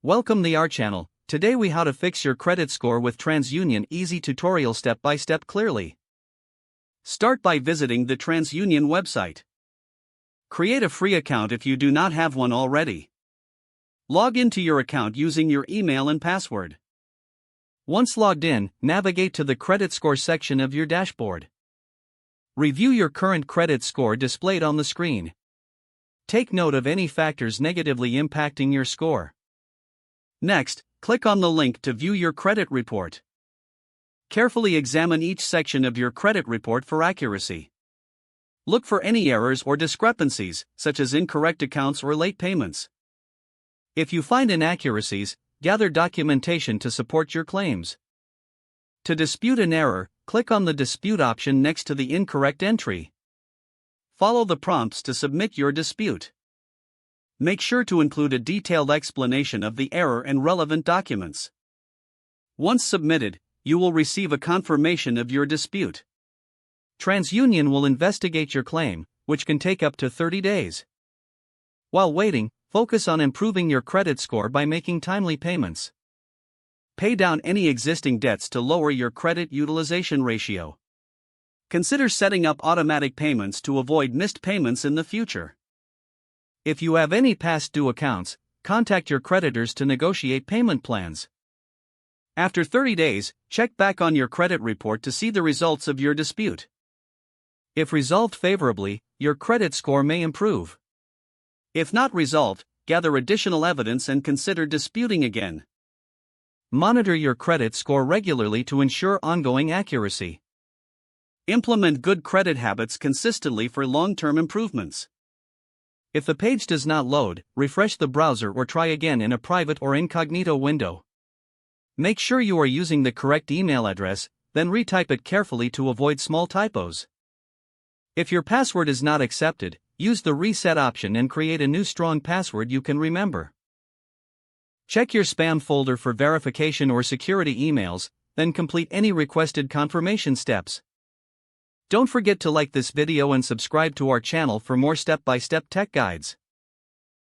Welcome to our channel. Today we how to fix your credit score with TransUnion easy tutorial step by step clearly. Start by visiting the TransUnion website. Create a free account if you do not have one already. Log into your account using your email and password. Once logged in, navigate to the credit score section of your dashboard. Review your current credit score displayed on the screen. Take note of any factors negatively impacting your score. Next, click on the link to view your credit report. Carefully examine each section of your credit report for accuracy. Look for any errors or discrepancies, such as incorrect accounts or late payments. If you find inaccuracies, gather documentation to support your claims. To dispute an error, click on the dispute option next to the incorrect entry. Follow the prompts to submit your dispute. Make sure to include a detailed explanation of the error and relevant documents. Once submitted, you will receive a confirmation of your dispute. TransUnion will investigate your claim, which can take up to 30 days. While waiting, focus on improving your credit score by making timely payments. Pay down any existing debts to lower your credit utilization ratio. Consider setting up automatic payments to avoid missed payments in the future. If you have any past due accounts, contact your creditors to negotiate payment plans. After 30 days, check back on your credit report to see the results of your dispute. If resolved favorably, your credit score may improve. If not resolved, gather additional evidence and consider disputing again. Monitor your credit score regularly to ensure ongoing accuracy. Implement good credit habits consistently for long-term improvements. If the page does not load, refresh the browser or try again in a private or incognito window. Make sure you are using the correct email address, then retype it carefully to avoid small typos. If your password is not accepted, use the reset option and create a new strong password you can remember. Check your spam folder for verification or security emails, then complete any requested confirmation steps. Don't forget to like this video and subscribe to our channel for more step-by-step tech guides.